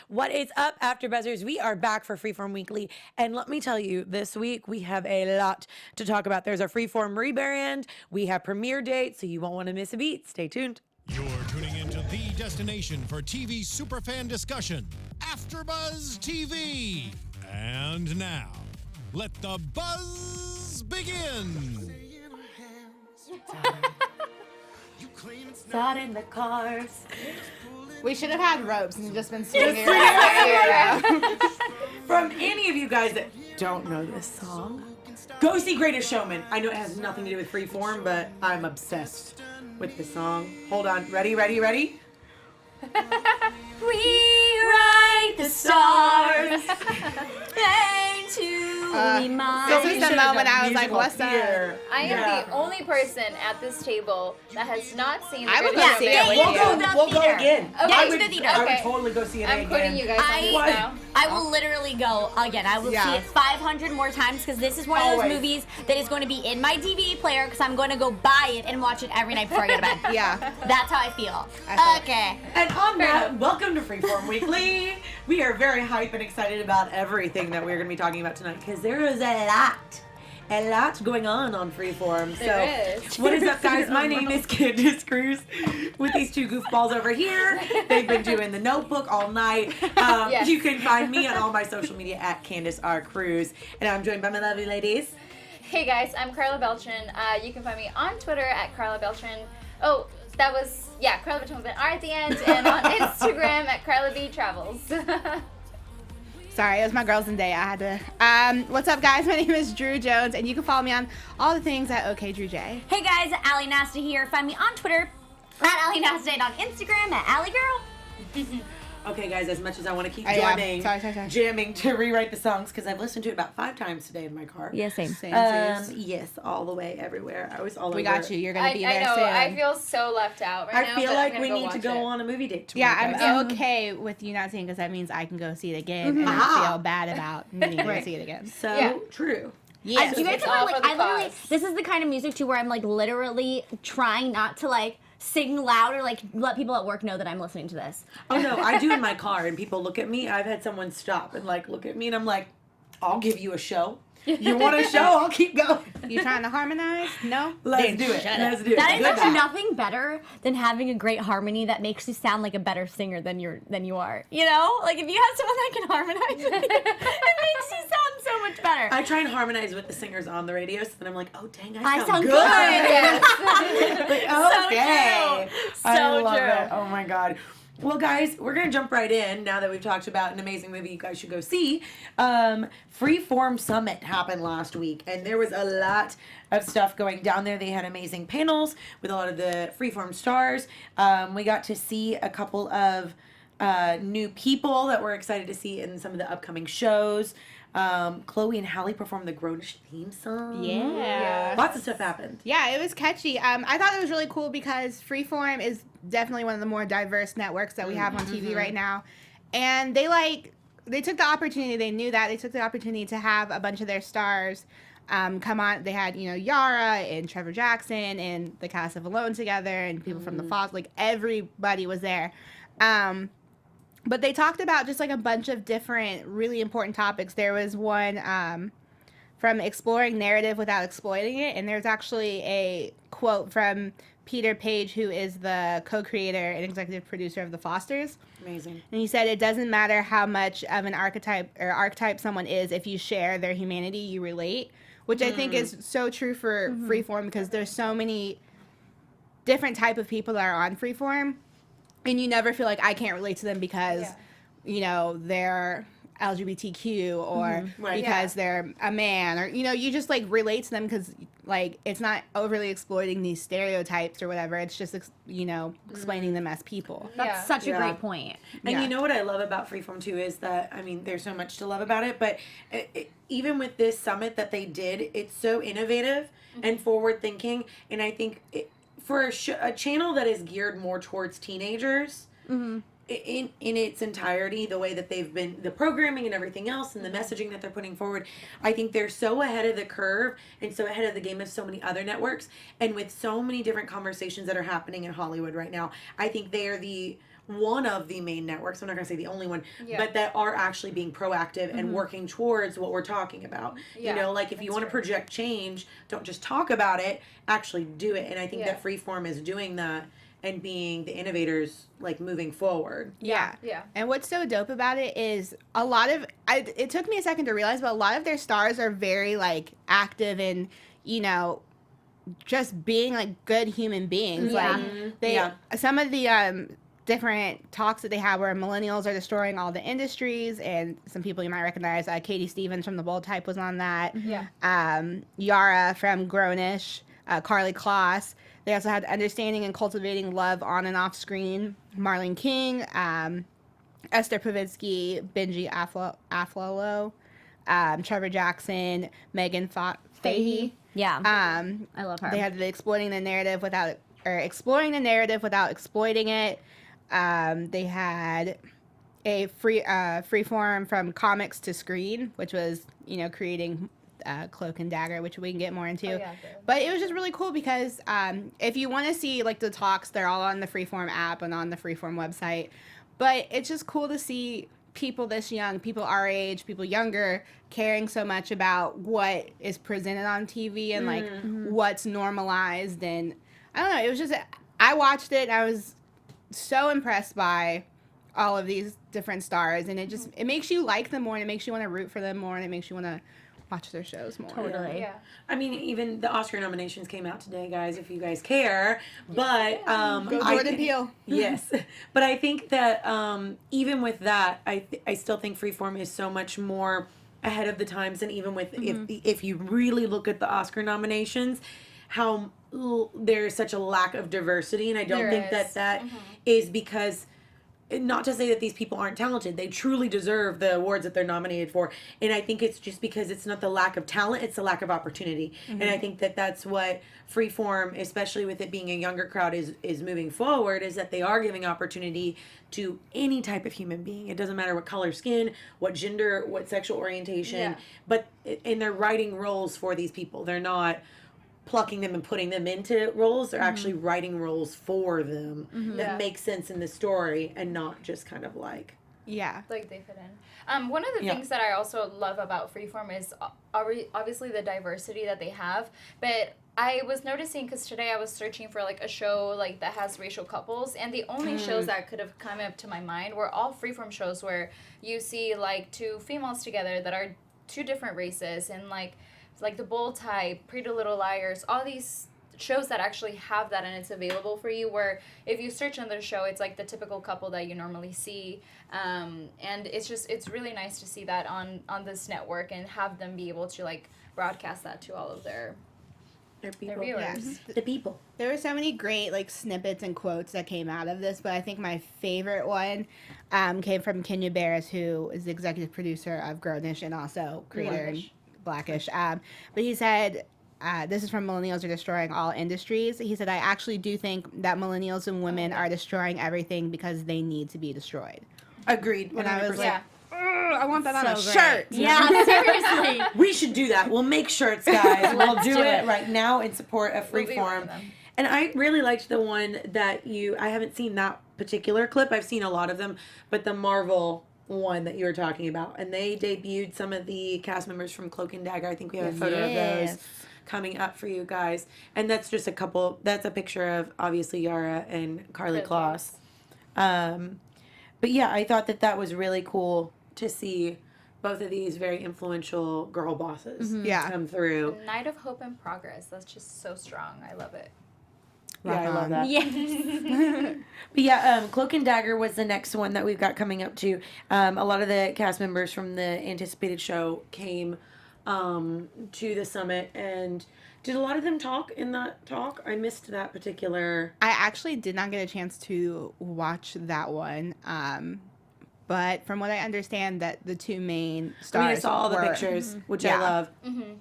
What is up, AfterBuzzers? We are back for Freeform Weekly, and let me tell you, this week we have a lot to talk about. There's our Freeform rebrand, we have premiere dates, so you won't want to miss a beat. Stay tuned. You're tuning into the destination for TV superfan discussion, AfterBuzz TV. And now, let the buzz begin. Not in the cars. We should have had ropes and just been swinging around. From any of you guys that don't know this song, go see Greatest Showman. I know it has nothing to do with Freeform, but I'm obsessed with this song. Hold on. Ready? Rewrite the stars. This is the moment I was like, what's that? I am the only person at this table that has not seen the I would Greatest go see Showman. it. We'll go again. Okay. I To would, the theater. I would Okay. totally go see it I'm again. quoting you guys on this now. I will literally go again. I will see it 500 more times because this is one of those Always. movies that is going to be in my DVD player because I'm going to go buy it and watch it every night before I go to bed. Yeah. That's how I feel. Okay. And on that, welcome to Freeform Weekly. We are very hyped and excited about everything that we're going to be talking about tonight because there is a lot going on Freeform. There is. What is up, guys? My name is Candice Cruz with these two goofballs over here. They've been doing the Notebook all night. Yes. You can find me on all my social media at Candice R. Cruz, and I'm joined by my lovely ladies. Hey guys, I'm Karla Beltran. You can find me on Twitter at Karla Beltran. Oh, that was, Karla Beltran with an R at the end, and on Instagram at Karla B Travels. Sorry, it was my girls' day. I had to. What's up, guys? My name is Drew Jones, and you can follow me on all the things at OKDrewJ. Hey guys, Aly Nasta here. Find me on Twitter at Aly Nasta and on Instagram at Aly Girl. Okay, guys, as much as I want to keep Yeah. joining, Sorry. jamming to rewrite the songs, because I've listened to it about 5 times today in my car. Yeah, same. Yes, all the way, everywhere. I was all over. We got you. You're gonna be there I know, soon. I feel so left out right now. I feel but like I'm we gonna need to watch go it. on a movie date tomorrow. Yeah, guys. I'm okay with you not seeing because that means I can go see it again and not feel bad about needing to go see it again. So Yeah. true. Yeah. You guys It's ever all like? for the I literally. cause. This is the kind of music too where I'm like literally trying not to like sing loud or like let people at work know that I'm listening to this. Oh no, I do in my car, and people look at me. I've had someone stop and like look at me, and I'm like, "I'll give you a show. You want a show? I'll keep going. You trying to harmonize? No? Let's do it. Let's do it." That is Good like night. nothing better than having a great harmony that makes you sound like a better singer than you are. You know, like if you have someone that can harmonize, with you, it makes you sound so much better. I try and harmonize with the singers on the radio, so then I'm like, "Oh dang, I sound good." good. Yes. Like, okay. So I love true. it. Oh my god. Well, guys, we're going to jump right in now that we've talked about an amazing movie you guys should go see. Freeform Summit happened last week, and there was a lot of stuff going down there. They had amazing panels with a lot of the Freeform stars. We got to see a couple of new people that we're excited to see in some of the upcoming shows. Chloe and Halle performed the Grownish theme song. Yeah. Lots of stuff happened. Yeah, it was catchy. I thought it was really cool because Freeform is definitely one of the more diverse networks that we have on TV right now. And they took the opportunity, they knew that, they took the opportunity to have a bunch of their stars come on. They had, Yara and Trevor Jackson and the cast of Alone together and people from the Falls. Like, everybody was there. But they talked about just like a bunch of different really important topics. There was one from exploring narrative without exploiting it. And there's actually a quote from Peter Page, who is the co-creator and executive producer of The Fosters. Amazing. And he said, it doesn't matter how much of an archetype someone is. If you share their humanity, you relate. Which I think is so true for Freeform because there's so many different type of people that are on Freeform. And you never feel like I can't relate to them because, they're LGBTQ or because they're a man or, you just like relate to them because like it's not overly exploiting these stereotypes or whatever. It's just, explaining them as people. That's such a great point. And you know what I love about Freeform too is that, I mean, there's so much to love about it, but even with this summit that they did, it's so innovative and forward thinking. And I think for a channel that is geared more towards teenagers, in its entirety, the way that they've been, the programming and everything else and the messaging that they're putting forward, I think they're so ahead of the curve and so ahead of the game of so many other networks. And with so many different conversations that are happening in Hollywood right now, I think they are one of the main networks. I'm not going to say the only one, Yeah. but that are actually being proactive and working towards what we're talking about. Yeah, You know, like if you want to project change, don't just talk about it, actually do it. And I think that Freeform is doing that and being the innovators, like moving forward. Yeah. Yeah. And what's so dope about it is a lot of, it took me a second to realize, but a lot of their stars are very like active and, you know, just being like good human beings. Yeah. Like they, some of the different talks that they had where millennials are destroying all the industries, and some people you might recognize, Katie Stevens from The Bold Type was on that. Yeah. Yara from Grownish, Carly Kloss. They also had Understanding and Cultivating Love on and off screen. Marlene King, Esther Pavitsky, Benji Aflalo, Trevor Jackson, Megan Fahey. Yeah. I love her. They had the exploring the narrative without exploiting it. They had a freeform from comics to screen, which was, you know, creating Cloak and Dagger, which we can get more into. Oh, yeah, but it was just really cool because if you want to see like the talks, they're all on the Freeform app and on the Freeform website. But it's just cool to see people this young, people our age, people younger, caring so much about what is presented on TV and like what's normalized. And I don't know, it was just, I watched it and I was so impressed by all of these different stars, and it makes you like them more, and it makes you want to root for them more, and it makes you want to watch their shows more. Totally. Yeah. I mean, even the Oscar nominations came out today, guys, if you guys care. But Go Jordan Peele. Yes, but I think that even with that, I still think Freeform is so much more ahead of the times, and even with if you really look at the Oscar nominations, how there's such a lack of diversity, and I don't think that is because. Not to say that these people aren't talented. They truly deserve the awards that they're nominated for. And I think it's just because it's not the lack of talent, it's the lack of opportunity. And I think that that's what Freeform, especially with it being a younger crowd, is moving forward, is that they are giving opportunity to any type of human being. It doesn't matter what color skin, what gender, what sexual orientation. But and they're writing roles for these people. They're not plucking them and putting them into roles. They're actually writing roles for them that make sense in the story, and not just kind of like like they fit in. One of the things that I also love about Freeform is obviously the diversity that they have, but I was noticing, because today I was searching for like a show like that has racial couples, and the only shows that could have come up to my mind were all Freeform shows where you see like two females together that are two different races, and like The Bold Type, Pretty Little Liars, all these shows that actually have that, and it's available for you, where if you search on their show, it's like the typical couple that you normally see, and it's really nice to see that on this network, and have them be able to like broadcast that to all of their people. viewers. The people. There were so many great like snippets and quotes that came out of this, but I think my favorite one came from Kenya Barris, who is the executive producer of Grownish and also creator in Blackish. But he said, this is from Millennials Are Destroying All Industries. He said, I actually do think that millennials and women are destroying everything because they need to be destroyed. Agreed. 100%. And I was like, I want that on a So shirt. Yeah, seriously. We should do that. We'll make shirts, guys. We'll do do it it. right now in support of We'll be wearing Freeform. them. And I really liked the one that I haven't seen that particular clip. I've seen a lot of them, but the Marvel one that you were talking about. And they debuted some of the cast members from Cloak and Dagger. I think we have a photo of those coming up for you guys. And that's just that's a picture of obviously Yara and Carly Kloss. But yeah, I thought that was really cool to see both of these very influential girl bosses come through. Night of Hope and Progress. That's just so strong. I love it. Yeah, I love that. Yes. But yeah, Cloak and Dagger was the next one that we've got coming up too. A lot of the cast members from the anticipated show came to the summit, and did a lot of them talk in that talk? I missed that particular. I actually did not get a chance to watch that one. But from what I understand, that the two main stars I saw all the were- pictures, which I love. Mm-hmm.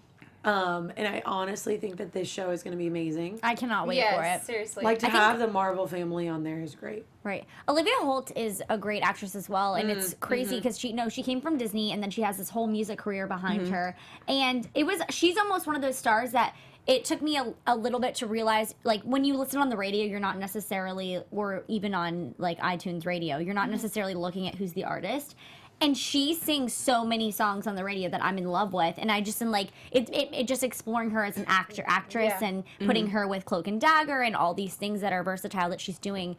And I honestly think that this show is going to be amazing. I cannot wait for it. Seriously. Like to I think- have the Marvel family on there is great. Right. Olivia Holt is a great actress as well, and it's crazy because she came from Disney, and then she has this whole music career behind her, and she's almost one of those stars that it took me a little bit to realize, like, when you listen on the radio, you're not necessarily, or even on, like, iTunes radio, you're not necessarily looking at who's the artist. And she sings so many songs on the radio that I'm in love with, and I just am like, it just exploring her as an actress, and putting her with Cloak and Dagger and all these things that are versatile that she's doing.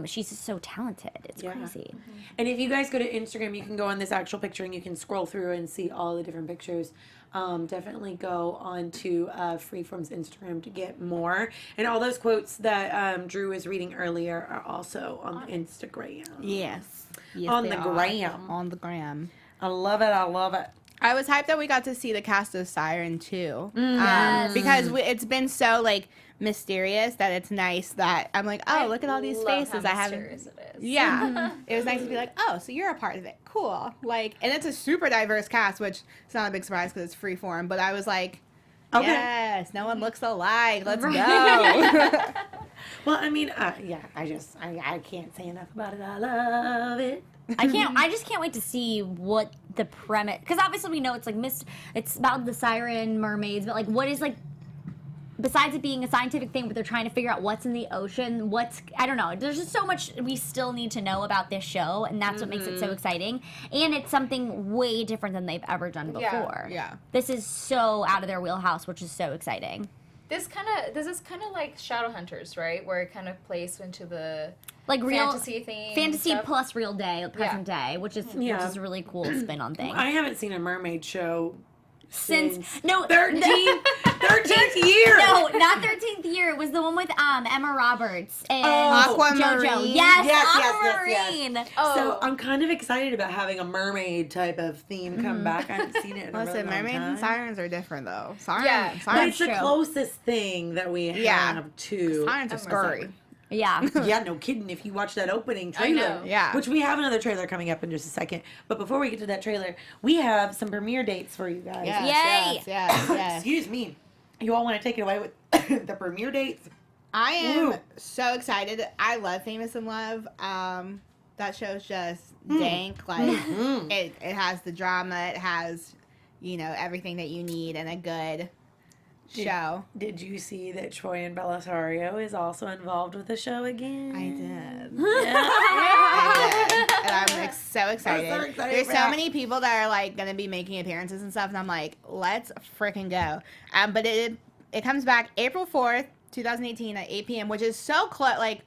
She's just so talented. It's crazy. And if you guys go to Instagram, you can go on this actual picture and you can scroll through and see all the different pictures. Definitely go on to Freeform's Instagram to get more. And all those quotes that Drew was reading earlier are also on Instagram. Yes, on they the are. gram. On the gram. I love it. I love it. I was hyped that we got to see the cast of Siren too, Yes. because it's been so like mysterious that it's nice that I'm like, oh, look at all these faces I haven't. It is. Yeah, it was nice to be like, oh, so you're a part of it. Cool. Like, and it's a super diverse cast, which is not a big surprise because it's Freeform. But I was like, Okay. yes, no one looks alike. Let's go. Well, I mean, yeah, I can't say enough about it. I love it. I just can't wait to see what the premise, because obviously we know it's like it's about the siren mermaids, but like what is like, besides it being a scientific thing, but they're trying to figure out what's in the ocean, I don't know. There's just so much we still need to know about this show, and that's what makes it so exciting. And it's something way different than they've ever done before. Yeah. This is so out of their wheelhouse, which is so exciting. This is kind of like Shadowhunters, right? Where it kind of plays into the Like real fantasy theme. fantasy stuff. plus real day, present day, which is a really cool spin on things. I haven't seen a mermaid show Since no 13th year. No, not 13th year. It was the one with Emma Roberts and Aquamarine. JoJo. Yes, Yes. Aquamarine. Oh, So I'm kind of excited about having a mermaid type of theme come back. I haven't seen it in a really Listen, long mermaids time. and sirens are different though. Sirens, Yeah. But sirens, it's the true. closest thing that we have to. sirens are scurry. Yeah. Yeah, no kidding. If you watch that opening trailer, know. Yeah. which we have another trailer coming up in just a second. But before we get to that trailer, we have some premiere dates for you guys. Yes, Yay. yes. Excuse me. You all want to take it away with the premiere dates? I am Woo. so excited. I love Famous in Love. That show's just dank. Like it has the drama. It has, everything that you need in a good show. Did you see that Troy and Belisario is also involved with the show again? I did. Yeah. I did. And I'm like so excited. I'm so excited There's for so that. many people that are like gonna be making appearances and stuff, and I'm like, let's freaking go. But it comes back April 4th, 2018 at 8 p.m., which is so close. Like,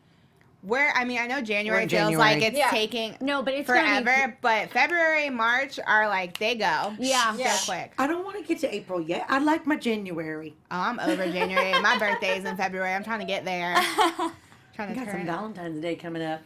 I know January in feels January. like it's Yeah. taking No, but it's gonna be- forever, but February, March are like, they go. Yeah. So quick. I don't want to get to April yet. I like my January. Oh, I'm over January. My birthday's in February. I'm trying to get there. Trying I to got some turn. Valentine's Day coming up.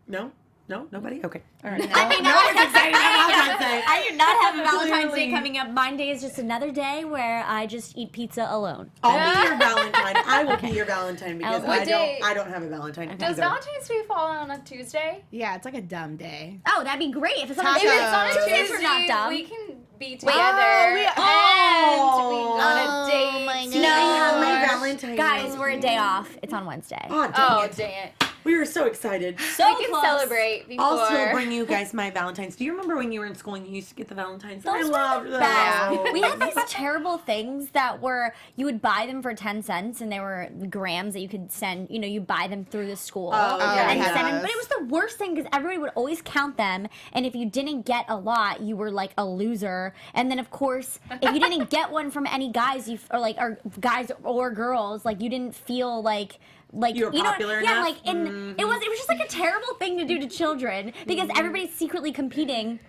No? Nobody? Okay. All right. I mean, no one's excited about Valentine's Day. I do not have a Valentine's Clearly. Day coming up. My day is just another day where I just eat pizza alone. I'll be your Valentine. I will be your Valentine because What day- I don't have a Valentine. does either. Valentine's Day fall on a Tuesday? Yeah, it's like a dumb day. Oh, that'd be great if it's on a Tacos. If it's on a Tuesdays Tuesday, are not dumb. we can be together and we go on a date. my See, I have my gosh. Valentine. Guys, we're a day off. It's on Wednesday. Oh, dang Oh, it. dang it. We were so excited. So We can close. celebrate before. Also, bring you guys my Valentines. Do you remember when you were in school and you used to get the Valentines? I Those were loved the those. best. We had these terrible things that were, you would buy them for 10 cents and they were grams that you could send, you buy them through the school. Oh, yeah, and I had send them. those. But it was the worst thing because everybody would always count them. And if you didn't get a lot, you were like a loser. And then, of course, if you didn't get one from any guys, or guys or girls, like you didn't feel like You were popular yeah, enough? like, and it was just like a terrible thing to do to children because everybody's secretly competing.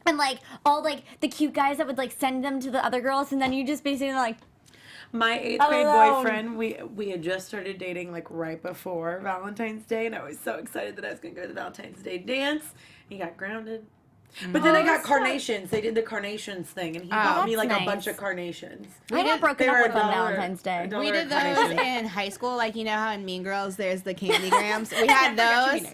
And like all like the cute guys that would like send them to the other girls, and then you just basically like, My 8th grade Alone. boyfriend, we had just started dating like right before Valentine's Day, and I was so excited that I was going to go to the Valentine's Day dance. He got grounded. But then I got carnations. They did the carnations thing, and he bought me that's like a nice. bunch of carnations. I got broken They up were with on $1 Valentine's Day. $1 We did those carnation. in high school, like you know how in Mean Girls there's the candy grams. We had those.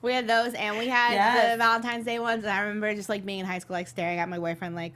We had those, and we had Yes. the Valentine's Day ones. And I remember just like being in high school, like staring at my boyfriend, like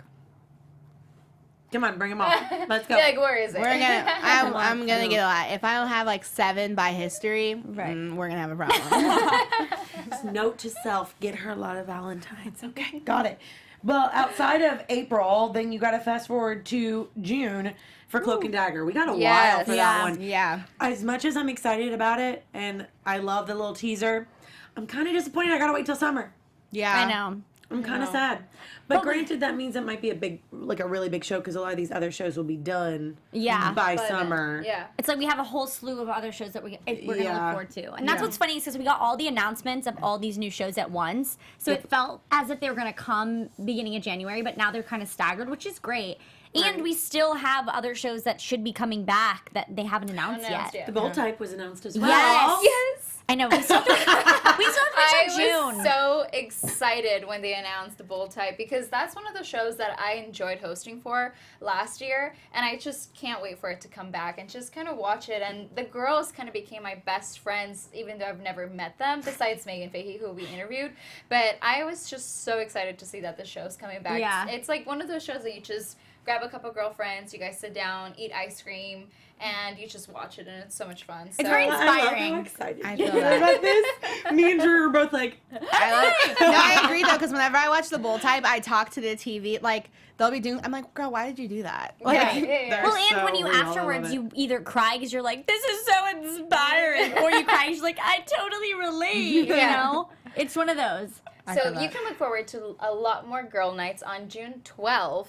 Come on, bring them all. Let's go. You're like, where is it? I'm gonna get a lot. If I don't have like 7 by history, Right. we're gonna have a problem. Just note to self: get her a lot of Valentines. Okay, got it. Well, outside of April, then you got to fast forward to June for Cloak and Dagger. We got a while for that one. Yeah. As much as I'm excited about it, and I love the little teaser, I'm kind of disappointed I got to wait till summer. Yeah. I know. I'm kind of sad. But granted, that means it might be a really big show because a lot of these other shows will be done by summer. Yeah. It's like we have a whole slew of other shows that we're going to look forward to. And that's Yeah. what's funny is because we got all the announcements of all these new shows at once. So it felt as if they were going to come beginning of January, but now they're kind of staggered, which is great. And we still have other shows that should be coming back that they haven't announced yet. The Bold Type was announced as well. Yes. I know. We still have to I wait till June. was so excited when they announced the Bold Type because that's one of the shows that I enjoyed hosting for last year, and I just can't wait for it to come back and just kind of watch it. And the girls kind of became my best friends, even though I've never met them, besides Megan Fahey, who we interviewed. But I was just so excited to see that the show's coming back. Yeah. It's like one of those shows that you just grab a couple girlfriends, you guys sit down, eat ice cream, and you just watch it, and it's so much fun. So, It's very I love inspiring. how excited I you feel are that. about this. Me and Drew are both like, I agree though, because whenever I watch the Bold Type, I talk to the TV. Like they'll be doing. I'm like, girl, why did you do that? Like, they're Well, and so when you real. I love afterwards, it. you either cry because you're like, this is so inspiring, or you cry because you're like, I totally relate, you know? It's one of those. so you can look forward to a lot more girl nights on June 12th.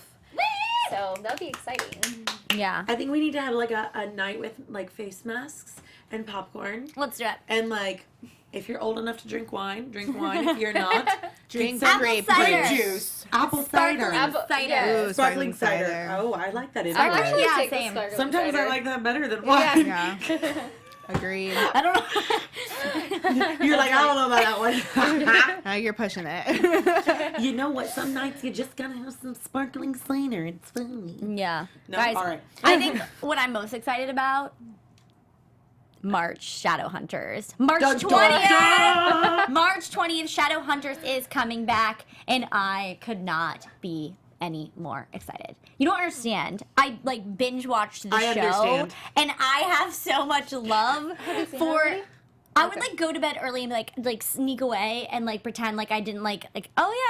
So that'll be exciting. Yeah. I think we need to have like a night with like face masks and popcorn. Let's do it. And like, if you're old enough to drink wine, drink wine. If you're not, drink some grape cider. juice, apple Sparkling cider, cider. Yeah. Ooh, sparkling cider. Oh, I like that. I'll actually Yeah, take same. the sparkling Sometimes cider. I like that better than wine. Yeah. Agreed. I don't know. You're like, I don't know about that one. Now you're pushing it. You know what? Some nights you just gotta have some sparkling cider. It's fun. Yeah. No, Guys, all right. I think what I'm most excited about, March Shadowhunters. March Dun, 20th! dun, dun. March 20th, Shadowhunters is coming back, and I could not be any more excited. You don't understand. I like binge watched the I show, understand. and I have so much love for. I would like go to bed early and like sneak away and like pretend like I didn't like oh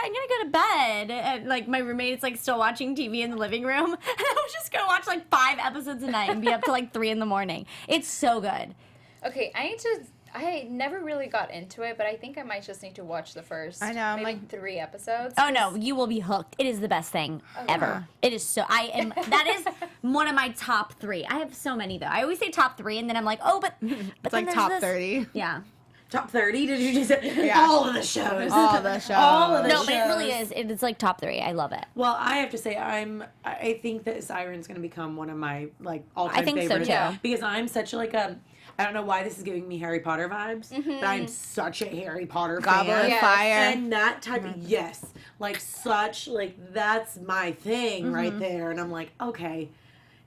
yeah, I'm gonna go to bed, and like my roommate's like still watching TV in the living room, and I would just go watch like 5 episodes a night and be up to like 3 a.m. It's so good. Okay, I never really got into it, but I think I might just need to watch the first. I know, I'm maybe like- 3 episodes. Oh no, you will be hooked. It is the best thing ever. It is so. That is one of my top 3. I have so many though. I always say top 3, and then I'm like, oh, but It's then like there's top this. 30. Yeah. Top 30? Did you just say? Yeah. All of the shows. All the shows. All of the No, shows. but it really is. It's like top 3. I love it. Well, I have to say, I think that Siren's going to become one of my like all-time I think so, favorites. too. Because I'm such like a, I don't know why this is giving me Harry Potter vibes, but I'm such a Harry Potter Goblet fan. of Yes. Fire. And that type of, yes, like such, like that's my thing right there. And I'm like, okay.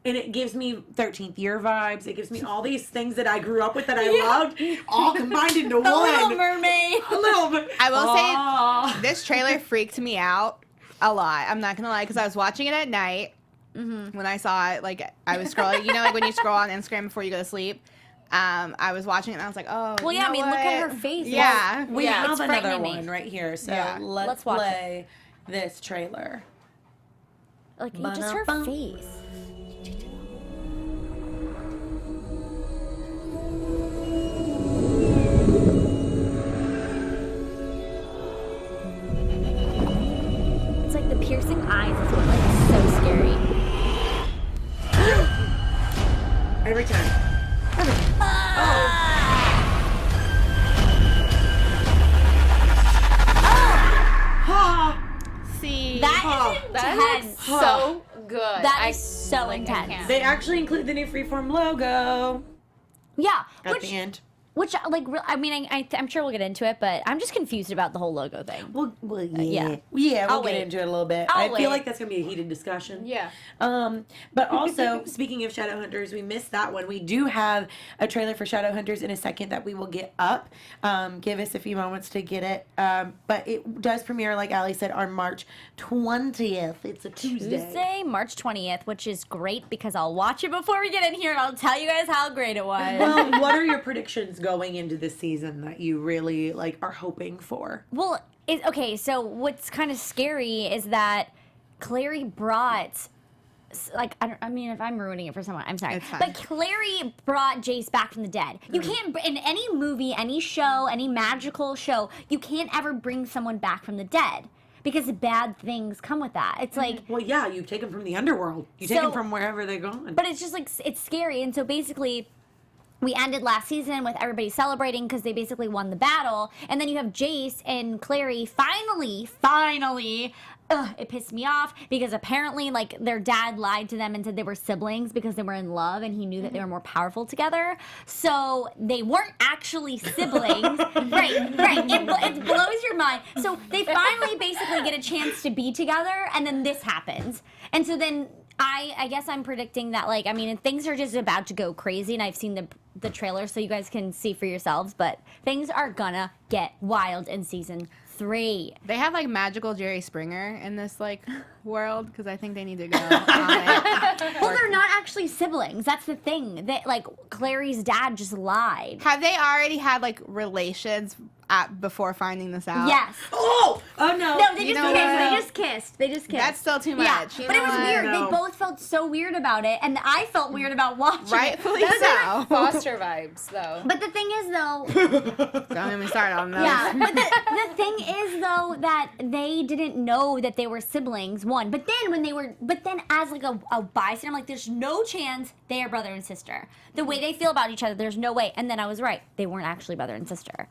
And it gives me 13th year vibes. It gives me all these things that I grew up with that I loved, all combined into The one. Little Mermaid. A little bit. I will say Aw. this trailer freaked me out a lot. I'm not gonna lie, because I was watching it at night when I saw it. Like I was scrolling, you know, like when you scroll on Instagram before you go to sleep. I was watching it and I was like, oh. Well, you yeah, know I mean, look at what? her face. Yeah. We Yeah, have it's another frightening me. one right here, so Yeah. let's Let's watch play this trailer. Like just her Ba-da-bum. face. It's like the piercing eyes is what like so scary. Every time. Ha! See. That is That intense. looks so good. That is so intense. can't. They actually include the new Freeform logo Yeah, at the end. which like I mean I'm sure we'll get into it, but I'm just confused about the whole logo thing. Well, yeah. yeah. Yeah, we'll I'll get wait. into it a little bit. I'll I feel wait. like that's going to be a heated discussion. Yeah. But also, speaking of Shadowhunters, we missed that one. We do have a trailer for Shadowhunters in a second that we will get up. Give us a few moments to get it. But it does premiere, like Aly said, on March 20th. It's a Tuesday, March 20th, which is great because I'll watch it before we get in here and I'll tell you guys how great it was. Well, what are your predictions going into this season that you really like are hoping for? Well, okay, so what's kind of scary is that Clary brought, like, I mean, if I'm ruining it for someone, I'm sorry. It's fine. But Clary brought Jace back from the dead. You can't, in any movie, any show, any magical show, you can't ever bring someone back from the dead. Because bad things come with that. It's like... Well, yeah, you take them from the underworld. You take them from wherever they're gone. But it's just like, it's scary. And so basically, we ended last season with everybody celebrating because they basically won the battle. And then you have Jace and Clary finally, it pissed me off because apparently, like, their dad lied to them and said they were siblings because they were in love and he knew that they were more powerful together. So they weren't actually siblings. right. It blows your mind. So they finally basically get a chance to be together and then this happens. And so then I guess I'm predicting that, like, I mean, things are just about to go crazy, and I've seen the trailer so you guys can see for yourselves, but things are gonna get wild in season 3. They have like magical Jerry Springer in this like world because I think they need to go on it. Well, they're not actually siblings. That's the thing. That, like, Clary's dad just lied. Have they already had like relations before finding this out? Yes. Oh no. No, they You just know kissed. what? They just kissed. They just kissed. That's still too much. Yeah, You but it know was what? weird. No. They both felt so weird about it, and I felt weird about watching Rightfully it. so. Foster vibes, though. But the thing is, though, Don't get me started on those. yeah. But the thing is, though, that they didn't know that they were siblings. One, but then as like a bystander, I'm like, there's no chance they are brother and sister. The way they feel about each other, there's no way. And then I was right. They weren't actually brother and sister.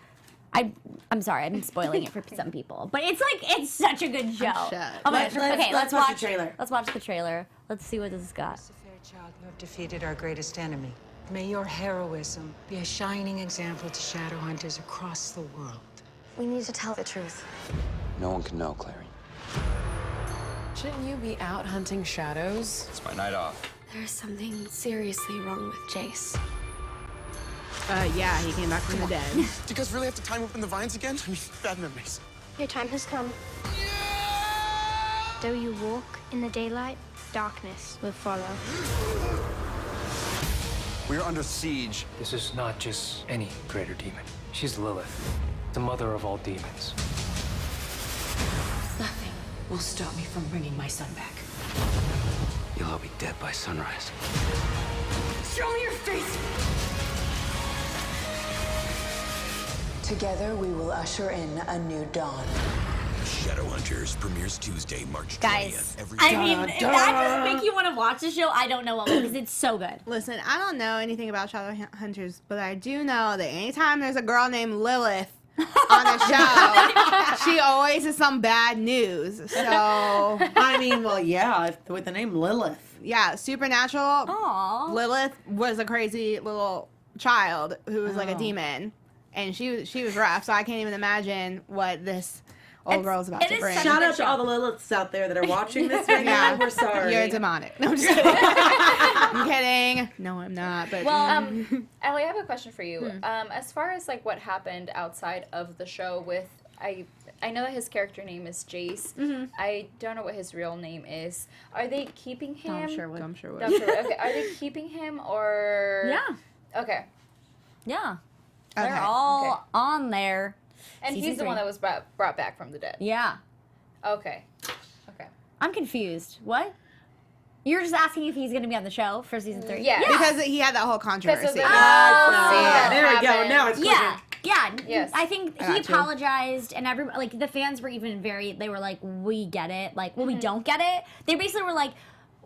I'm sorry, I'm spoiling it for some people, but it's such a good show. shut. Oh my Let's- gosh. let's- Okay, let's watch the trailer. Let's watch the trailer. Let's see what this has got. Fairchild, you have defeated our greatest enemy. May your heroism be a shining example to Shadowhunters across the world. We need to tell the truth. No one can know, Clary. Shouldn't you be out hunting shadows? It's my night off. There's something seriously wrong with Jace. Yeah, he came back from the dead. Do you guys really have to time open the vines again? I mean, bad memories. Your time has come. Though you walk in the daylight, darkness will follow. We're under siege. This is not just any greater demon. She's Lilith, the mother of all demons. Nothing will stop me from bringing my son back. You'll all be dead by sunrise. Show me your face! Together, we will usher in a new dawn. Shadowhunters premieres Tuesday, March 20th. Guys, Every I mean, if that just make you want to watch the show, I don't know what will, because it's so good. Listen, I don't know anything about Shadowhunters, but I do know that anytime there's a girl named Lilith on a show, she always is some bad news. So, I mean, well, yeah, with the name Lilith. yeah, Supernatural. Aww. Lilith was a crazy little child who was like a demon, and she was rough. So I can't even imagine what this old girl's about to bring. Shout out to all the Liliths out there that are watching this right now. We're sorry. You're demonic. No, I'm just kidding. I'm kidding. No, I'm not. But Aly, I have a question for you. As far as like what happened outside of the show with I know that his character name is Jace. I don't know what his real name is. Are they keeping him? Dom Sherwood. Dom Sherwood. Okay. Are they keeping him or? Yeah. Okay. Yeah. They're all on there. And Season he's the 3. one that was brought back from the dead. Yeah. Okay. I'm confused. What? You're just asking if he's going to be on the show for season 3? Yeah. because he had that whole controversy. There we go. Now it's Yeah. Yeah. Yes. I think he apologized, and everybody, like, the fans were even they were like, we get it. Like, well, we don't get it. They basically were like,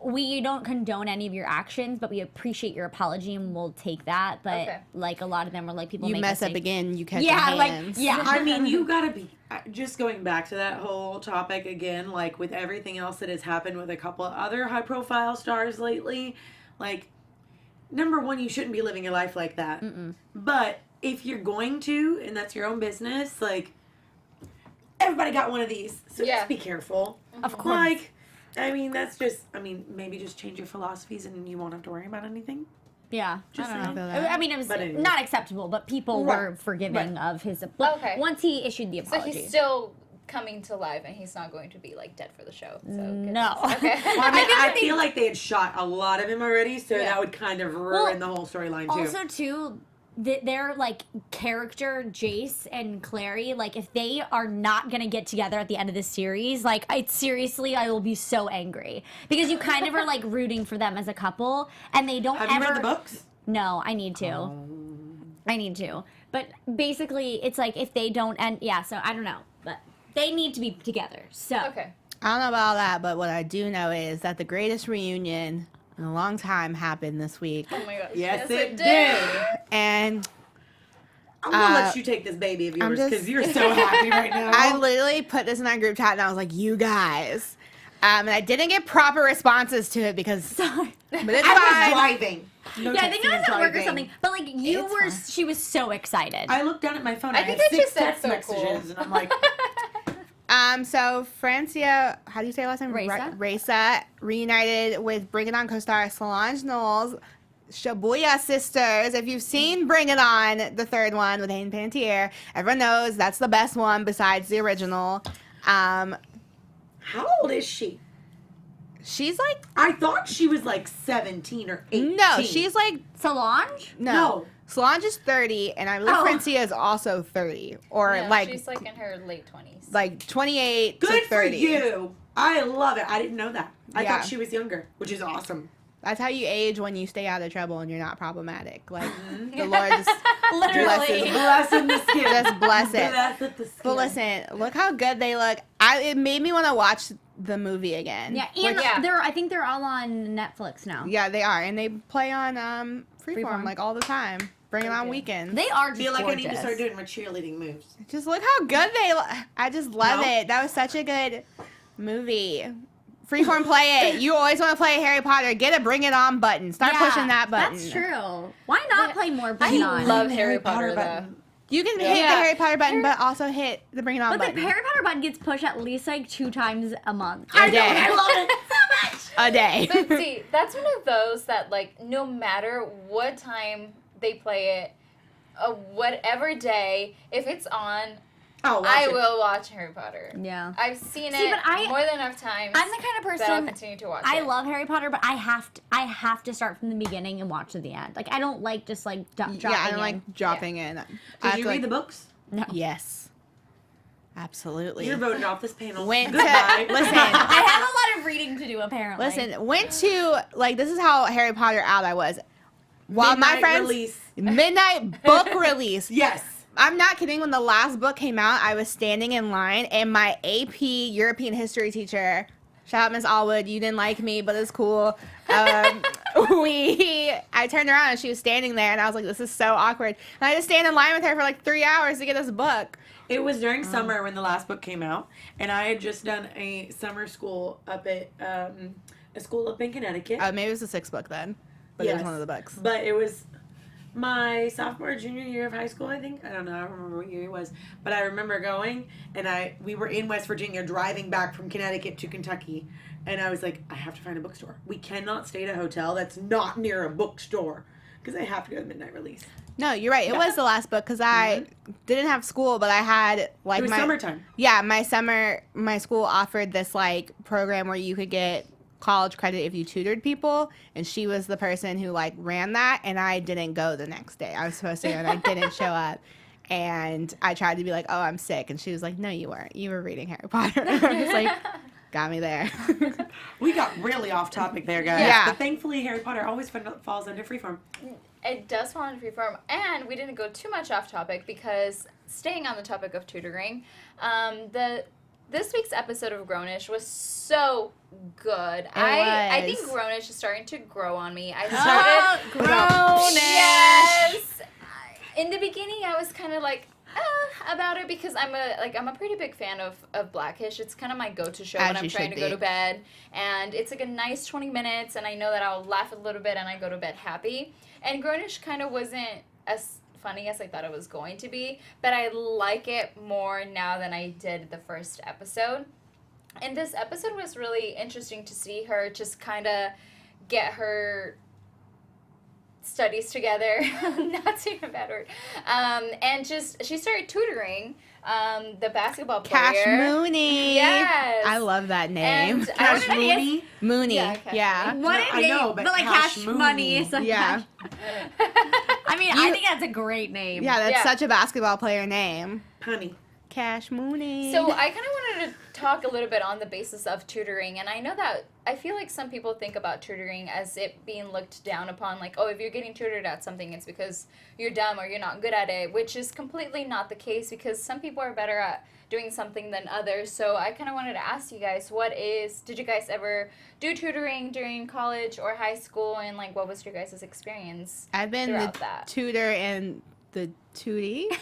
we don't condone any of your actions, but we appreciate your apology, and we'll take that. But, like, a lot of them were like, people You make mess up mistakes. again, you catch Yeah, your like, hands. yeah. I mean, you gotta be, just going back to that whole topic again, like with everything else that has happened with a couple of other high profile stars lately, like, number one, you shouldn't be living your life like that. But if you're going to, and that's your own business, like, everybody got one of these, so just be careful. Of course. Like, I mean, that's just, maybe just change your philosophies and you won't have to worry about anything. Yeah, Just I don't know. saying. I mean, it was But anyway. not acceptable, but people were forgiving of his. Once he issued the So apology. he's still coming to life, and he's not going to be like dead for the show. So No. Okay. Well, I mean, I feel like they had shot a lot of him already, so Yeah. that would kind of ruin the whole storyline too. Also, too, their like character Jace and Clary, like if they are not gonna get together at the end of this series, like I will be so angry because you kind of are like rooting for them as a couple, and they don't Have ever. you read the books? No, I need to. I need to. But basically, it's like if they don't end, yeah. So I don't know, but they need to be together. So Okay. I don't know about all that, but what I do know is that the greatest reunion in a long time happened this week. Oh my gosh. Yes, it did. And I'm gonna let you take this baby of yours because you're so happy right now. I literally put this in our group chat and I was like, you guys. And I didn't get proper responses to it because sorry. But it's I fine. was driving. No yeah, I think I was texting at work or driving. something. But like you It's were, fine. she was so excited. I looked down at my phone. I I think had they 6 just said text so messages, cool. and I'm like, So Francia, how do you say her last name? Raisa reunited with Bring It On co-star Solange Knowles, Shibuya Sisters. If you've seen Bring It On, the third one with Hayden Panettiere, everyone knows that's the best one besides the original. how old is she? She's like, I thought she was like 17 or 18. no, she's like, Solange? no. Solange is 30, and I believe Francia is also 30, or No, like she's like in her late 20s. like 28 Good to 30. for you. I love it. I didn't know that. I Yeah. thought she was younger, which is awesome. That's how you age when you stay out of trouble and you're not problematic. Like the Lord just Literally. Blessing the skin. Just bless it. Bless the skin. But listen, look how good they look. It made me want to watch the movie again. Yeah, and Which- I think they're all on Netflix now. yeah, they are, and they play on Freeform Freeform. like all the time. Bring it on Okay. weekends. They are I just feel like gorgeous. I need to start doing my cheerleading moves. Just look how good they look. I just love No. it. That was such a good movie. Freeform, play it. You always want to play Harry Potter. Get a Bring It On button. Start Yeah, pushing that button. That's true. Why not play more Bring I It On? love Harry Potter though. button. You can hit the Harry Potter button, but also hit the Bring It On But button. the Harry Potter button gets pushed at least like 2 times a month. A day. I love it so much. A day. But see, that's one of those that like no matter what time they play it, whatever day, if it's on, Oh, I will watch Harry Potter. Yeah. I've seen See, it but I- more than enough times. I'm the kind of that I'll person continue to watch I it. love Harry Potter, but I have to start from the beginning and watch to the end. Like I don't like just like dropping Yeah, I don't in. like dropping in. Did you read the books? No. Yes. Absolutely. You're voted off this panel. Went to, Goodbye. listen, I have a lot of reading to do apparently. listen, went to, like, this is how Harry Potter out I was. While my Midnight friends, release. midnight book release. Yes. I'm not kidding. When the last book came out, I was standing in line, and my AP European history teacher, shout out Miss Allwood, you didn't like me, but it's cool. I turned around and she was standing there, and I was like, this is so awkward. And I just stand in line with her for like 3 hours to get this book. It was during summer when the last book came out, and I had just done a summer school up at a school up in Connecticut. Maybe it was the 6th book then, but it was one of the books. But it was my sophomore, junior year of high school, I think. I don't know. I don't remember what year it was. But I remember going, and we were in West Virginia driving back from Connecticut to Kentucky. And I was like, I have to find a bookstore. We cannot stay at a hotel that's not near a bookstore because I have to go to the midnight release. No, you're right. It was the last book because I didn't have school, but I had like It was summertime. Yeah, my school offered this like program where you could get college credit if you tutored people, and she was the person who like ran that, and I didn't go the next day. I was supposed to go, and I didn't show up. And I tried to be like, oh, I'm sick, and she was like, no, you weren't. You were reading Harry Potter. I was like, got me there. We got really off topic there, guys. Yeah. But thankfully, Harry Potter always falls under Freeform. It does fall under Freeform, and we didn't go too much off topic because staying on the topic of tutoring, this week's episode of Grownish was so good. I think Grownish is starting to grow on me. I started Grownish. Yes. In the beginning, I was kind of like about it because I'm a pretty big fan of Blackish. It's kind of my go-to show when I'm trying to go to bed, and it's like a nice 20 minutes, and I know that I'll laugh a little bit and I go to bed happy. And Grownish kind of wasn't as funny as I thought it was going to be, but I like it more now than I did the first episode. And this episode was really interesting to see her just kind of get her studies together, not saying a bad word, and just she started tutoring the basketball player. Cash Mooney. Yes. I love that name. And Cash Mooney? Mooney. Yeah, Cash Yeah. Mooney. What No, a name, I know, but but like cash cash money. money. So Yeah. I mean, I think that's a great name. Yeah, that's such a basketball player name. Honey. Cash Mooney. So I kind of wanted to talk a little bit on the basis of tutoring, and I know that I feel like some people think about tutoring as it being looked down upon, like, oh, if you're getting tutored at something, it's because you're dumb or you're not good at it, which is completely not the case because some people are better at doing something than others. So I kind of wanted to ask you guys, did you guys ever do tutoring during college or high school, and like what was your guys' experience? I've been the tutor and the tootie.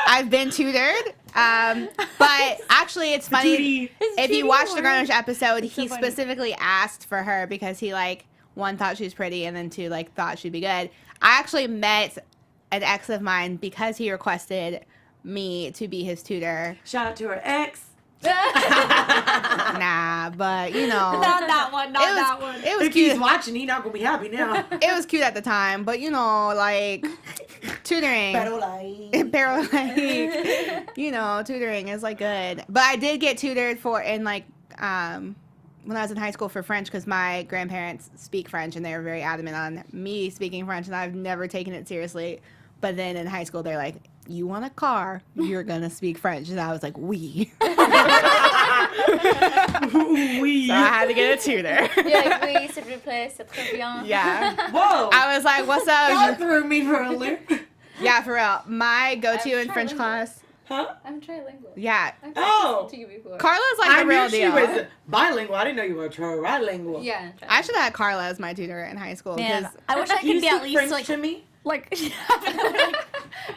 I've been tutored, but actually it's funny. If you watch the Grown-ish episode, he specifically asked for her because he, like, one, thought she was pretty, and then two, like, thought she'd be good. I actually met an ex of mine because he requested me to be his tutor. Shout out to her ex. Nah, but you know, not that one. It was if cute. he's watching, he's not gonna be happy now. It was cute at the time, but you know, like tutoring. Pero like, you know, tutoring is like good. But I did get tutored when I was in high school for French because my grandparents speak French and they were very adamant on me speaking French, and I've never taken it seriously. But then in high school, they're like, you want a car, you're going to speak French. And I was like, oui. So I had to get a tutor. You're like, oui, s'il vous plaît, c'est très bien. Yeah. Whoa. I was like, what's up? That threw me for a loop. Yeah, for real. My go-to in French class. Huh? I'm trilingual. Yeah. To you before. Carla's like the real deal. I knew she was bilingual. I didn't know you were trilingual. Yeah. I should have had Carla as my tutor in high school. Man, I wish I could be at least French like to me. Like.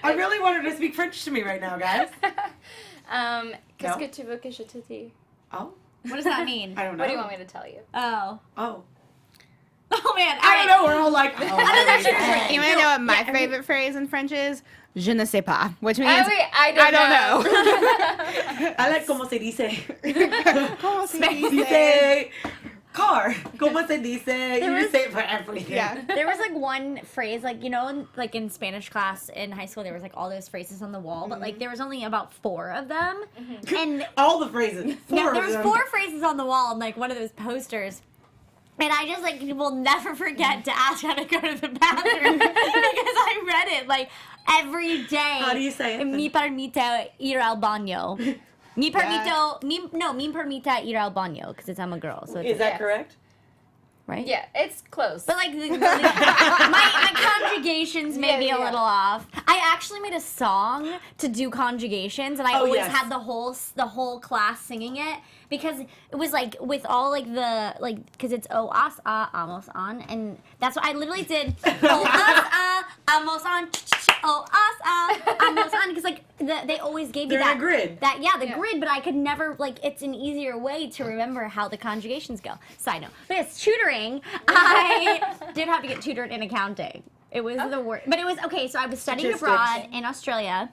I really want her to speak French to me right now, guys. Qu'est-ce que tu veux que je te dise? Oh. What does that mean? I don't know. What do you want me to tell you? Oh. Oh. Oh man. I don't know. We're all like. Oh, You want to know what my favorite phrase in French is? Je ne sais pas, which means I don't know. I like como se dice. Como se dice. Car. Como se dice. You was- just say it for everything. Yeah. There was like one phrase, like, you know, like in Spanish class in high school, there was like all those phrases on the wall, but like there was only about 4 of them. And All the phrases. there Four was of them. 4 phrases on the wall on like one of those posters. And I just like will never forget to ask how to go to the bathroom because I read it like every day. How do you say it? Mi permite ir al baño. Mi permito, mi permita ir al baño because it's I'm a girl. So it's Is that correct? right? Yeah, it's close. But like my conjugations may be a little off. I actually made a song to do conjugations, and I always had the whole class singing it because it was like with all like the like because it's o as a amos on, and that's what I literally did. O as a amos on, o as a amos on, because like they always gave me They're that in a grid. Grid, but I could never like it's an easier way to remember how the conjugations go. Side note, but yes, tutoring. I did have to get tutored in accounting. It was the worst, but it was okay. So I was studying abroad in Australia,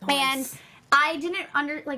and I didn't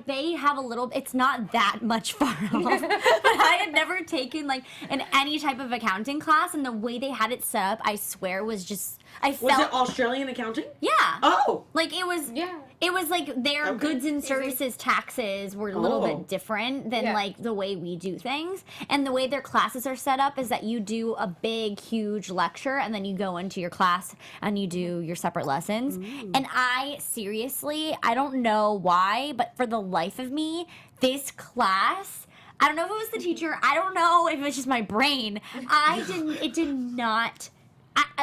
they have a little. It's not that much far off, but I had never taken like any type of accounting class, and the way they had it set up, I swear, was just. Was it Australian accounting? Yeah. Oh. Like it was. Yeah. It was like their goods and services taxes were a little bit different than like the way we do things, and the way their classes are set up is that you do a big, huge lecture, and then you go into your class and you do your separate lessons. And I seriously, I don't know why, but for the life of me, this class. I don't know if it was the teacher. I don't know if it was just my brain. It did not.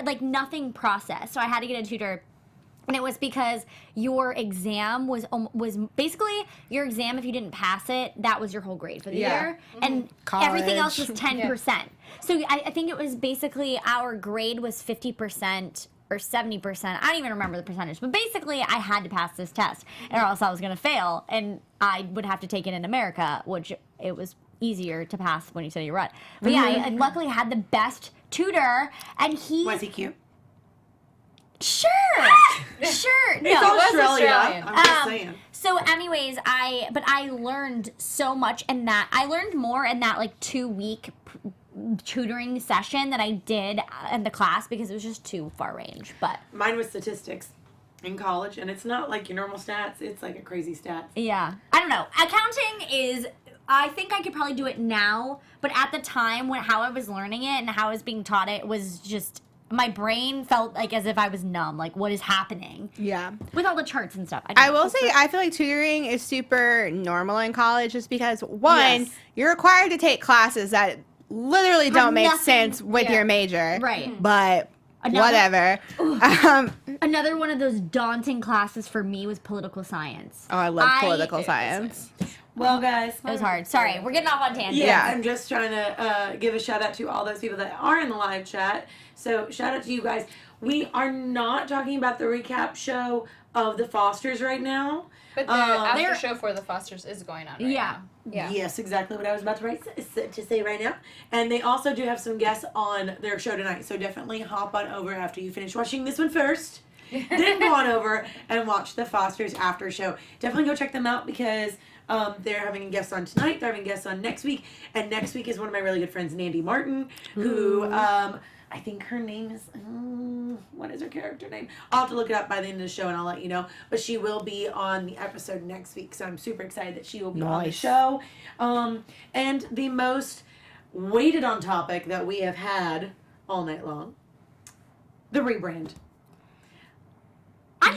Like nothing processed, so I had to get a tutor, and it was because your exam was basically your exam. If you didn't pass it, that was your whole grade for the year, and everything else was 10%. So I think it was basically our grade was 50% or 70%. I don't even remember the percentage, but basically I had to pass this test, or else I was going to fail, and I would have to take it in America, which it was easier to pass when you study your rut. But yeah, I luckily had the best tutor, and Was he cute? Sure. It's Australian. I'm just saying. So anyways, I learned so much in that. I learned more in that like 2-week tutoring session that I did in the class because it was just too far range. But mine was statistics in college, and it's not like your normal stats. It's like a crazy stats. Yeah. I don't know. Accounting is... I think I could probably do it now, but at the time, how I was learning it and how I was being taught it was just my brain felt like as if I was numb. Like, what is happening? Yeah. With all the charts and stuff. I will say, I feel like tutoring is super normal in college just because, one, you're required to take classes that literally don't make sense with your major. Right. But whatever. Another one of those daunting classes for me was political science. Oh, I love political science. Well, guys, it was hard. Sorry, we're getting off on tangents. Yeah, I'm just trying to give a shout out to all those people that are in the live chat. So shout out to you guys. We are not talking about the recap show of the Fosters right now. But the after show for the Fosters is going on right now. Yeah. Yes, exactly what I was about to say right now. And they also do have some guests on their show tonight. So definitely hop on over after you finish watching this one first. Then go on over and watch the Fosters after show. Definitely go check them out because they're having a guest on tonight. They're having guests on next week. And next week is one of my really good friends, Nandy Martin, who I think her name is, what is her character name? I'll have to look it up by the end of the show and I'll let you know. But she will be on the episode next week. So I'm super excited that she will be on the show. And the most waited on topic that we have had all night long, the rebrand.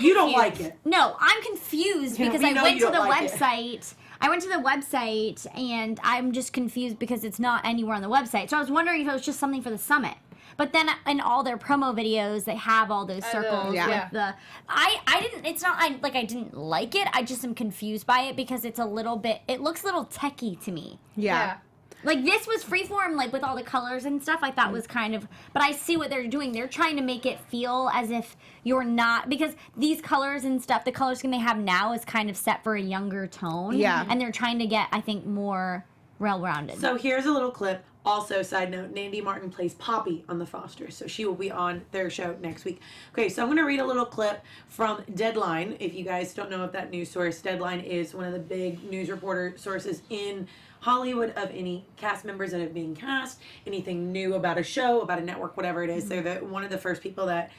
You don't like it. No, I'm confused because I went to the website. I went to the website and I'm just confused because it's not anywhere on the website. So I was wondering if it was just something for the summit. But then in all their promo videos, they have all those circles with the. I didn't. It's not like I didn't like it. I just am confused by it because it's a little bit. It looks a little techie to me. Yeah. Like, this was Freeform, like, with all the colors and stuff, I thought was kind of... But I see what they're doing. They're trying to make it feel as if you're not... Because these colors and stuff, the color scheme they have now is kind of set for a younger tone. Yeah. And they're trying to get, I think, more well-rounded. So here's a little clip. Also, side note, Nandy Martin plays Poppy on The Fosters, so she will be on their show next week. Okay, so I'm going to read a little clip from Deadline. If you guys don't know of that news source, Deadline is one of the big news reporter sources in Hollywood of any cast members that have been cast, anything new about a show, about a network, whatever it is. They're one of the first people that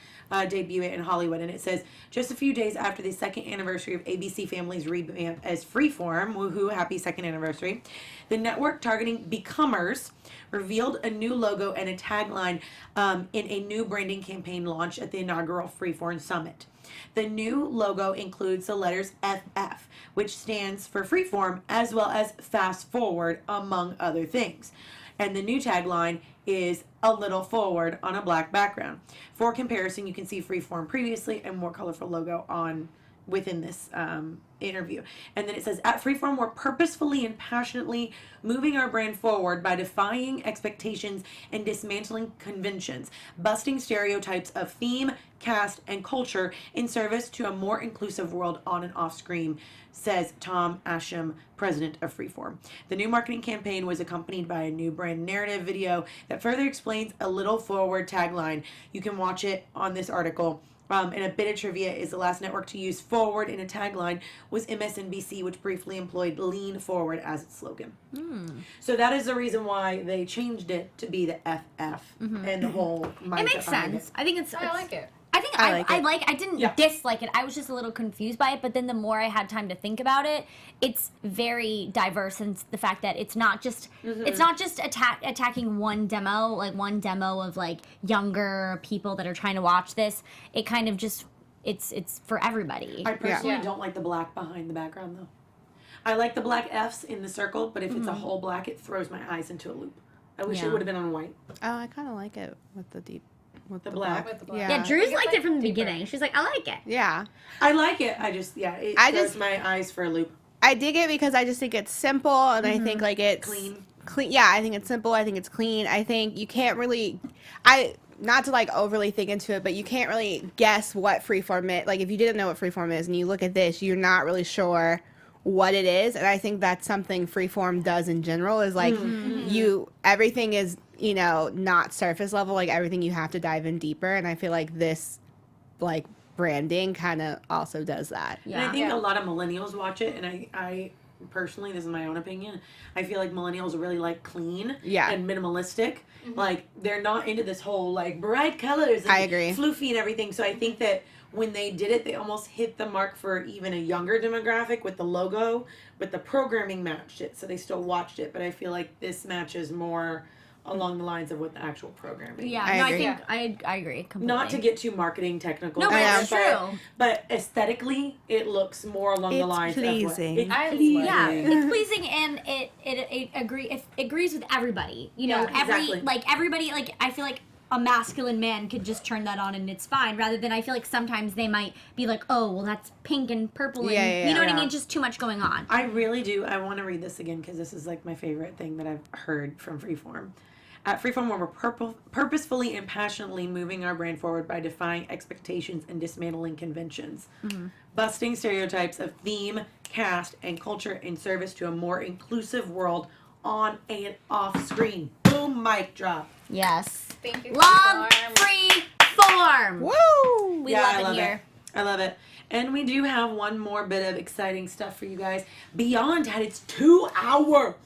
debut it in Hollywood. And it says, just a few days after the second anniversary of ABC Family's revamp as Freeform, woohoo, happy second anniversary, the network targeting becomers revealed a new logo and a tagline in a new branding campaign launched at the inaugural Freeform Summit. The new logo includes the letters FF, which stands for Freeform, as well as Fast Forward, among other things. And the new tagline is a little forward on a black background. For comparison, you can see Freeform previously and more colorful logo within this interview. And then it says, at Freeform, we're purposefully and passionately moving our brand forward by defying expectations and dismantling conventions, busting stereotypes of theme, cast, and culture in service to a more inclusive world on and off screen, says Tom Asham, president of Freeform. The new marketing campaign was accompanied by a new brand narrative video that further explains a little forward tagline. You can watch it on this article. And a bit of trivia is the last network to use forward in a tagline was MSNBC, which briefly employed lean forward as its slogan. So that is the reason why they changed it to be the FF and the whole mindset. It makes sense. I think I like it. I think I didn't dislike it. I was just a little confused by it, but then the more I had time to think about it, it's very diverse in the fact that it's not just attacking one demo of like younger people that are trying to watch this. It kind of just it's for everybody. I personally don't like the black behind the background though. I like the black F's in the circle, but if it's a whole black, it throws my eyes into a loop. I wish it would have been on white. Oh, I kind of like it with the deep. With the black. Yeah, Drew's liked it from the beginning. She's like, I like it. Yeah. I like it. It throws my eyes for a loop. I dig it because I just think it's simple and I think like it's clean. Yeah, I think it's simple. I think it's clean. I think you can't really, not to like overly think into it, but you can't really guess what Freeform is. Like if you didn't know what Freeform is and you look at this, you're not really sure what it is. And I think that's something Freeform does in general is like everything is, not surface level, like everything you have to dive in deeper. And I feel like this like branding kind of also does that. Yeah. And I think a lot of millennials watch it, and I personally, this is my own opinion, I feel like millennials really like clean and minimalistic. Like they're not into this whole like bright colors and I agree. floofy and everything. So I think that when they did it, they almost hit the mark for even a younger demographic with the logo, but the programming matched it, so they still watched it. But I feel like this matches more along the lines of what the actual programming. Yeah, I no, agree. I think I agree completely. Not to get too marketing technical. No, but it's true. But aesthetically, it looks more along the lines pleasing. of what I it's love Yeah, pleasing. it's pleasing and it agrees with everybody. You know, Yeah, exactly. everybody, like, I feel like a masculine man could just turn that on and it's fine. Rather than I feel like sometimes they might be like, oh, well, that's pink and purple, and you know what I mean? Just too much going on. I really do. I want to read this again because this is like my favorite thing that I've heard from Freeform. At Freeform, we're purposefully and passionately moving our brand forward by defying expectations and dismantling conventions, busting stereotypes of theme, cast, and culture in service to a more inclusive world on and off screen. Boom, mic drop. Yes. Thank you. Love Freeform. Freeform. Woo! We I love it love here. I love it. And we do have one more bit of exciting stuff for you guys. Beyond had its 2-hour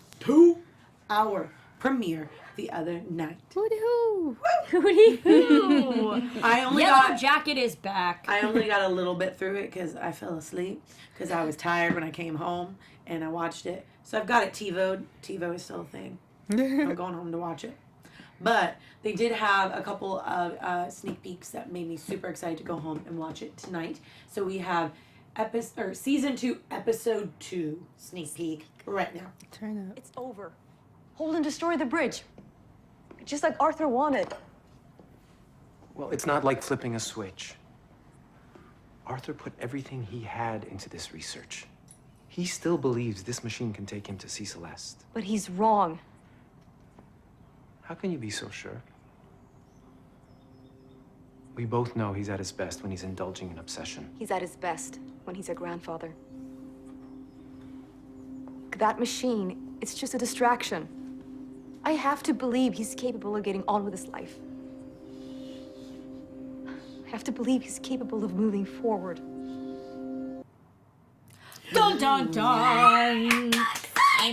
premiere the other night. Hoo-dee-hoo. Hooty-hoo. I only Yellow got Jacket is back. I only got a little bit through it because I fell asleep because I was tired when I came home and I watched it. So I've got it TiVo'd. TiVo is still a thing. I'm going home to watch it. But they did have a couple of sneak peeks that made me super excited to go home and watch it tonight. So we have season 2, episode 2 sneak peek right now. Turn up. It's over. Hold and destroy the bridge. Just like Arthur wanted. Well, it's not like flipping a switch. Arthur put everything he had into this research. He still believes this machine can take him to see Celeste. But he's wrong. How can you be so sure? We both know he's at his best when he's indulging in obsession. He's at his best when he's a grandfather. That machine, it's just a distraction. I have to believe he's capable of getting on with his life. I have to believe he's capable of moving forward. Dun dun dun. I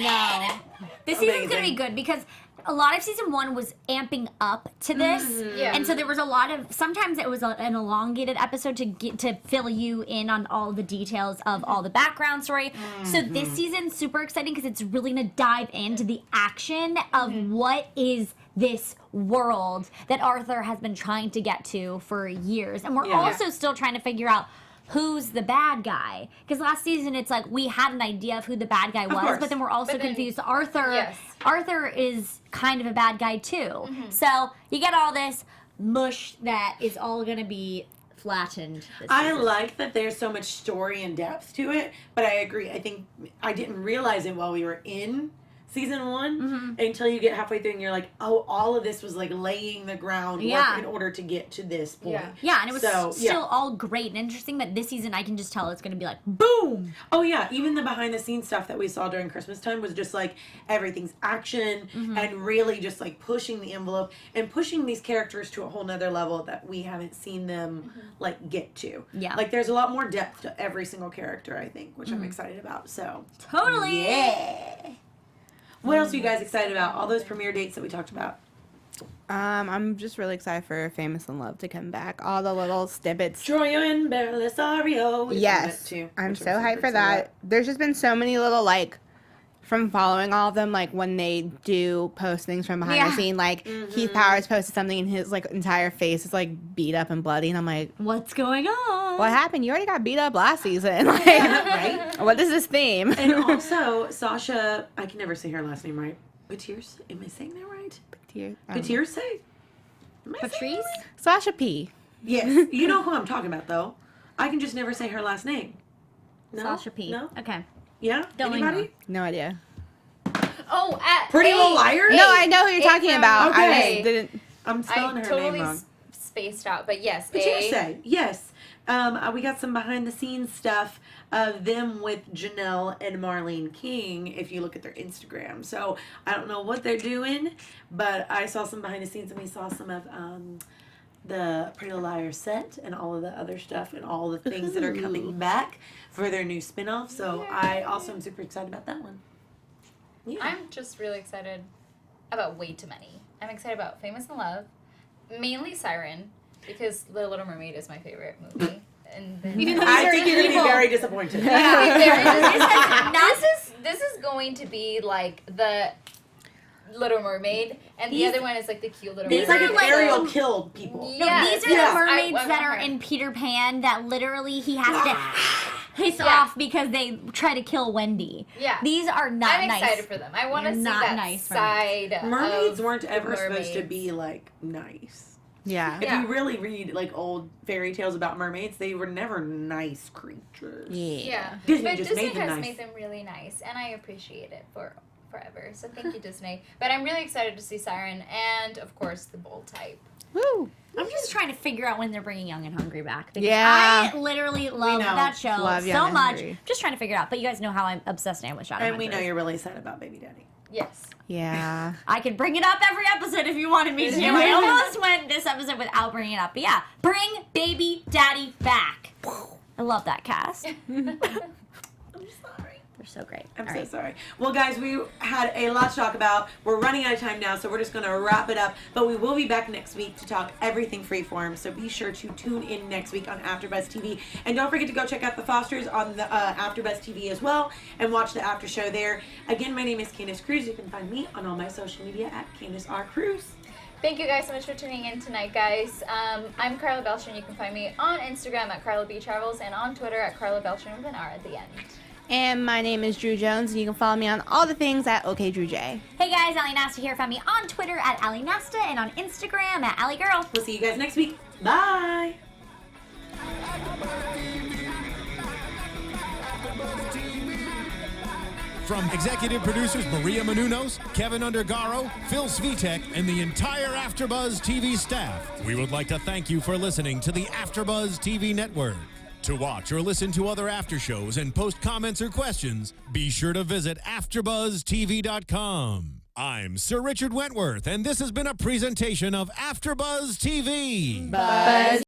know. This season's gonna be good because a lot of season 1 was amping up to this, and so there was a lot of. Sometimes it was an elongated episode to fill you in on all the details of all the background story. So this season's super exciting because it's really gonna dive into the action of what is this world that Arthur has been trying to get to for years, and we're also still trying to figure out who's the bad guy. Because last season, it's like we had an idea of who the bad guy was, but then we're also confused. Arthur is kind of a bad guy too. So you get all this mush that is all going to be flattened. I like that there's so much story and depth to it, but I agree. I think I didn't realize it while we were in season 1 until you get halfway through and you're like, oh, all of this was like laying the groundwork in order to get to this point. Yeah, and it was still all great and interesting, but this season I can just tell it's going to be like, boom! Oh yeah, even the behind the scenes stuff that we saw during Christmas time was just like everything's action and really just like pushing the envelope and pushing these characters to a whole nother level that we haven't seen them like get to. Yeah. Like there's a lot more depth to every single character, I think, which I'm excited about. So Totally! Yeah. What else are you guys excited about? All those premiere dates that we talked about. I'm just really excited for Famous in Love to come back. All the little snippets. Troyo and Belisario. Yes. I'm so hyped for that. There's just been so many little, like, from following all of them, like, when they do post things from behind the scene, like, Keith Powers posted something and his, like, entire face is, like, beat up and bloody. And I'm like, what's going on? What happened? You already got beat up last season. Like, right? What is this theme? And also, Sasha, I can never say her last name right. Patrice? Am I saying that right? Patrice? Patrice? Sasha P. Yes. You know who I'm talking about, though. I can just never say her last name. No? Sasha P. No? Okay. Yeah? Anybody? No idea. Oh, at Pretty Little Liars? No, I know who you're talking about. Okay. I just didn't. I'm spelling her totally name wrong. Spaced out, but yes. Patrice, yes. We got some behind the scenes stuff of them with Janelle and Marlene King if you look at their Instagram. So I don't know what they're doing, but I saw some behind the scenes and we saw some of the Pretty Little Liars set and all of the other stuff and all the things that are coming back for their new spinoff. So I also am super excited about that one. Yeah. I'm just really excited about way too many. I'm excited about Famous in Love, mainly Siren, because The Little Mermaid is my favorite movie. And then I think you're going to be very disappointed. Yeah, this is going to be like Little Mermaid, and the other one is like the cute Little It's Mermaid. like if Ariel killed people. Yeah, These are Yeah. the mermaids I that are her. in Peter Pan that literally he has to hiss off because they try to kill Wendy. Yeah. These are not I'm nice. excited for them. I want to They're see not that nice side. Mermaids of weren't the ever supposed to mermaids. be like nice. Yeah. If you really read like old fairy tales about mermaids, they were never nice creatures. Yeah. Disney But just Disney made them has nice. made them really nice, and I appreciate it forever. So thank you, Disney. But I'm really excited to see Siren, and of course the Bold Type. Woo. I'm just trying to figure out when they're bringing Young and Hungry back. Because Yeah. I literally love know. that show Love Young so and much. Hungry. Just trying to figure it out. But you guys know how I'm obsessed now with Shadowhunters. And we know you're really sad about Baby Daddy. Yes. Yeah. I could bring it up every episode if you wanted me to. I almost went this episode without bringing it up. But yeah, bring Baby Daddy back. I love that cast. I'm sorry. They're so great. I'm All so right. sorry. Well, guys, we had a lot to talk about. We're running out of time now, so we're just going to wrap it up. But we will be back next week to talk everything Freeform. So be sure to tune in next week on AfterBuzz TV. And don't forget to go check out the Fosters on the AfterBuzz TV as well and watch the after show there. Again, my name is Candice Cruz. You can find me on all my social media at Candice R. Cruz. Thank you guys so much for tuning in tonight, guys. I'm Karla Beltran. You can find me on Instagram at Karla B Travels and on Twitter at Karla Beltran with an R at the end. And my name is Drew Jones, and you can follow me on all the things at OKDrewJ. Hey guys, Aly Nasta here. Find me on Twitter at Aly Nasta and on Instagram at Aly Girl. We'll see you guys next week. Bye. From executive producers Maria Menounos, Kevin Undergaro, Phil Svitek, and the entire AfterBuzz TV staff, we would like to thank you for listening to the AfterBuzz TV network. To watch or listen to other after shows and post comments or questions, be sure to visit AfterBuzzTV.com. I'm Sir Richard Wentworth, and this has been a presentation of AfterBuzz TV. Bye.